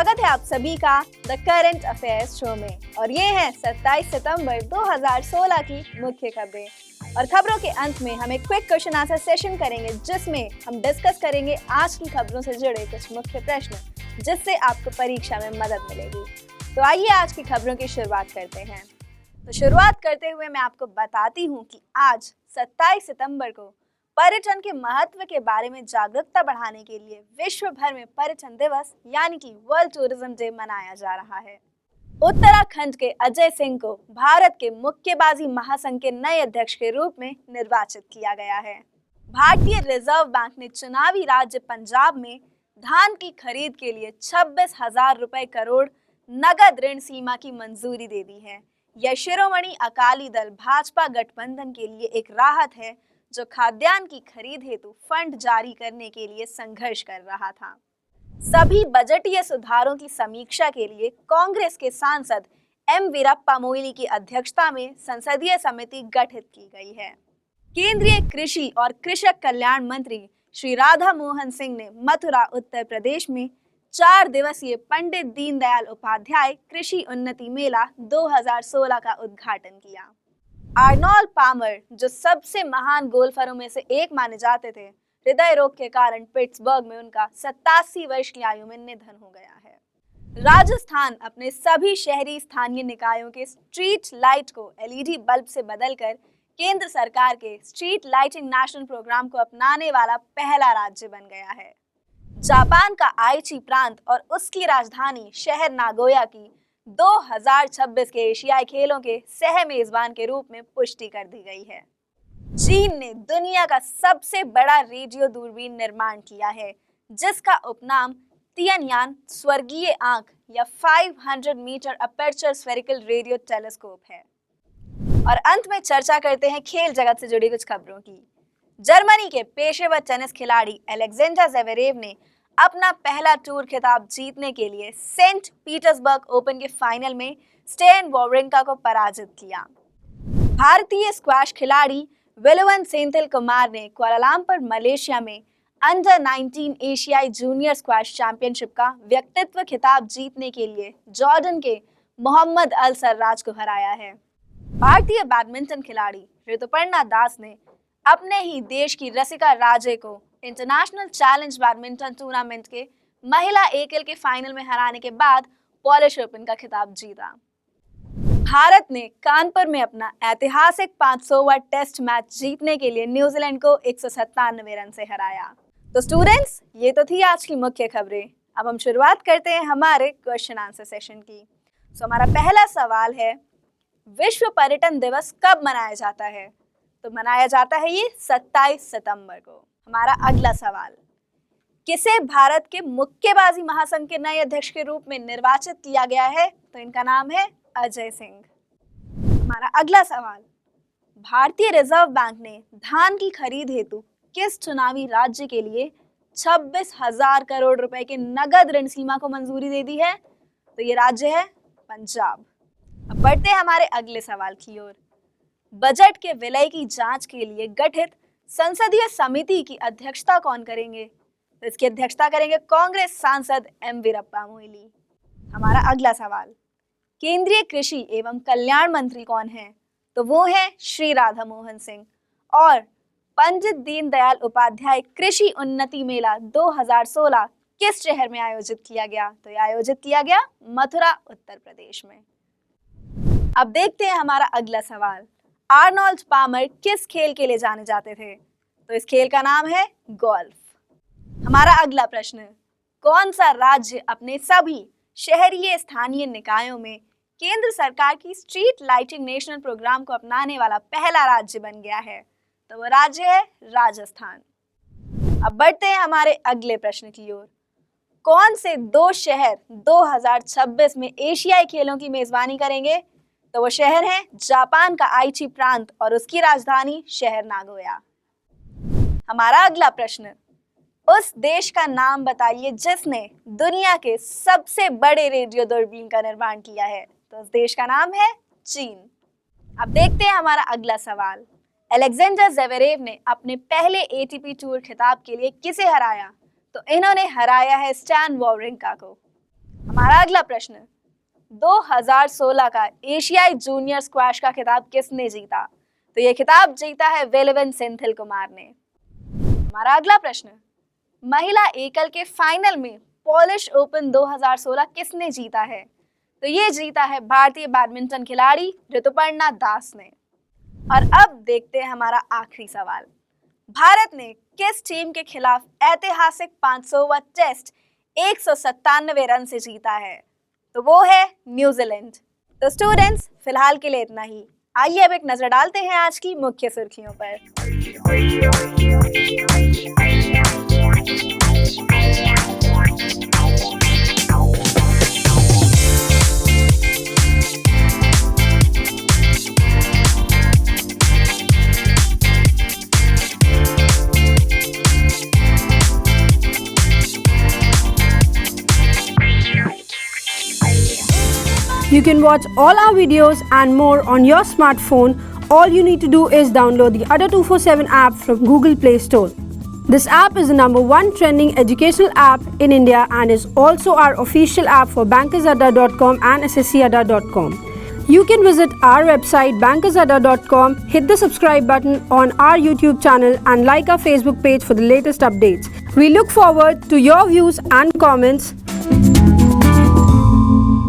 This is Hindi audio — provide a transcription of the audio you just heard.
स्वागत है आप सभी का द करंट अफेयर्स शो में और ये है 27 सितंबर 2016 की मुख्य खबरें। और खबरों के अंत में हम एक क्विक क्वेश्चन आंसर सेशन करेंगे जिसमें हम डिस्कस करेंगे आज की खबरों से जुड़े कुछ मुख्य प्रश्न जिससे आपको परीक्षा में मदद मिलेगी। तो आइए आज की खबरों की शुरुआत करते हैं। तो शुरुआत करते हुए मैं आपको बताती हूँ कि आज 27 सितंबर को पर्यटन के महत्व के बारे में जागरूकता बढ़ाने के लिए विश्व भर में पर्यटन दिवस यानी कि वर्ल्ड टूरिज्म डे मनाया जा रहा है। उत्तराखंड के अजय सिंह को भारत के मुक्केबाजी महासंघ के नए अध्यक्ष के रूप में निर्वाचित किया गया है। भारतीय रिजर्व बैंक ने चुनावी राज्य पंजाब में धान की खरीद के लिए 26,000 रुपए करोड़ नगद ऋण सीमा की मंजूरी दे दी है। यह शिरोमणि अकाली दल भाजपा गठबंधन के लिए एक राहत है जो खाद्यान्न की खरीद हेतु फंड जारी करने के लिए संघर्ष कर रहा था। सभी बजटीय सुधारों की समीक्षा के लिए कांग्रेस के सांसद एम वीरप्पा मोइली की अध्यक्षता में संसदीय समिति गठित की गई है। केंद्रीय कृषि और कृषक कल्याण मंत्री श्री राधा मोहन सिंह ने मथुरा उत्तर प्रदेश में 4 दिवसीय पंडित दीनदयाल उपाध्याय कृषि उन्नति मेला 2016 का उद्घाटन किया। आर्नोल्ड पामर, जो सबसे महान गोल्फरों में से एक माने जाते थे, हृदय रोग के कारण पिट्सबर्ग में उनका 87 वर्ष की आयु में निधन हो गया है। राजस्थान अपने सभी शहरी स्थानीय निकायों के स्ट्रीट लाइट को एलईडी बल्ब से बदलकर केंद्र सरकार के स्ट्रीट लाइटिंग नेशनल प्रोग्राम को अपनाने वाला पहला राज्य बन गया है। जापान का आइची प्रांत और उसकी राजधानी शहर नागोया की 2026 के एशियाई खेलों के सह मेजबान के रूप में पुष्टि कर दी गई है। चीन ने दुनिया का सबसे बड़ा रेडियो दूरबीन निर्माण किया है जिसका उपनाम तियानयान स्वर्गीय आंख या 500 metre aperture spherical radio telescope है। और अंत में चर्चा करते हैं खेल जगत से जुड़ी कुछ खबरों की। जर्मनी के पेशेवर टेनिस खिलाड़ी अलेक्जेंडर ज़वेरेव ने अपना पहला टूर खिताब जीतने के लिए सेंट पीटर्सबर्ग ओपन के फाइनल में स्टेन वॉवरिंका को पराजित किया। भारतीय स्क्वैश खिलाड़ी विलुवन सेंथिल कुमार ने कुआलालंपुर मलेशिया में अंडर 19 एशियाई जूनियर स्क्वैश चैंपियनशिप का व्यक्तित्व खिताब जीतने के लिए जॉर्डन के मोहम्मद अल सर्राज को हराया है। भारतीय बैडमिंटन खिलाड़ी ऋतुपर्णा दास ने अपने ही देश की रसिका राजे को इंटरनेशनल चैलेंज बैडमिंटन टूर्नामेंट के महिला एकल के फाइनल में हराने के बाद पॉलिश ओपन का खिताब जीता। भारत ने कानपुर में अपना ऐतिहासिक 500वां टेस्ट मैच जीतने के लिए न्यूजीलैंड को 197 रन से हराया। तो स्टूडेंट्स, ये तो थी आज की मुख्य खबरें। अब हम शुरुआत करते हैं हमारे क्वेश्चन आंसर सेशन की। हमारा पहला सवाल है, विश्व पर्यटन दिवस कब मनाया जाता है? तो मनाया जाता है ये 27 सितंबर को। हमारा अगला सवाल, किसे भारत के मुक्केबाजी महासंघ के नए अध्यक्ष के रूप में निर्वाचित किया गया है? तो इनका नाम है अजय सिंह। हमारा अगला सवाल, भारतीय रिजर्व बैंक ने धान की खरीद हेतु किस चुनावी राज्य के लिए 26,000 करोड़ रुपए के नगद ऋण सीमा को मंजूरी दे दी है? तो ये राज्य है पंजाब। अब बढ़ते हैं हमारे अगले सवाल की ओर। बजट के विलय की जांच के लिए गठित संसदीय समिति की अध्यक्षता कौन करेंगे? तो इसकी अध्यक्षता करेंगे कांग्रेस सांसद एम वीरप्पा मोइली। हमारा अगला सवाल, केंद्रीय कृषि एवं कल्याण मंत्री कौन है? तो वो है श्री राधा मोहन सिंह। और पंडित दीनदयाल उपाध्याय कृषि उन्नति मेला 2016 किस शहर में आयोजित किया गया? तो यह आयोजित किया गया मथुरा उत्तर प्रदेश में। अब देखते हैं हमारा अगला सवाल, आर्नोल्ड पामर किस खेल के लिए जाने जाते थे? तो इस खेल का नाम है गोल्फ। हमारा अगला प्रश्न, कौन सा राज्य अपने सभी शहरी स्थानीय निकायों में केंद्र सरकार की स्ट्रीट लाइटिंग नेशनल प्रोग्राम को अपनाने वाला पहला राज्य बन गया है? तो वो राज्य है राजस्थान। अब बढ़ते हैं हमारे अगले प्रश्न की ओर। कौन से 2 शहर 2026 में एशियाई खेलों की मेजबानी करेंगे? तो वो शहर है जापान का आइची प्रांत और उसकी राजधानी शहर नागोया। हमारा अगला प्रश्न, उस देश का नाम बताइए जिसने दुनिया के सबसे बड़े रेडियो दूरबीन का निर्माण किया है? तो उस देश का नाम है चीन। अब देखते हैं हमारा अगला सवाल, अलेक्जेंडर ज़वेरेव ने अपने पहले एटीपी टूर खिताब के लिए किसे हराया? तो इन्होंने हराया है स्टैन वॉवरिंका को। हमारा अगला प्रश्न, 2016 का एशियाई जूनियर स्क्वैश का खिताब किसने जीता? तो ये खिताब जीता है वेलवन सेंथिल कुमार ने। हमारा अगला प्रश्न, महिला एकल के फाइनल में पॉलिश ओपन 2016 किसने जीता है? तो ये जीता है भारतीय बैडमिंटन खिलाड़ी ऋतुपर्णा दास ने। और अब देखते हैं हमारा आखिरी सवाल, भारत ने किस टीम के खिलाफ ऐतिहासिक 500वां टेस्ट 197 रन से जीता है? तो वो है न्यूजीलैंड। तो स्टूडेंट्स, फिलहाल के लिए इतना ही। आइए अब एक नजर डालते हैं आज की मुख्य सुर्खियों पर। You can watch all our videos and more on your smartphone. All you need to do is download the Adda 247 app from Google Play Store. This app is the #1 trending educational app in India and is also our official app for bankersadda.com and sscadda.com. You can visit our website bankersadda.com, hit the subscribe button on our YouTube channel and like our Facebook page for the latest updates. We look forward to your views and comments.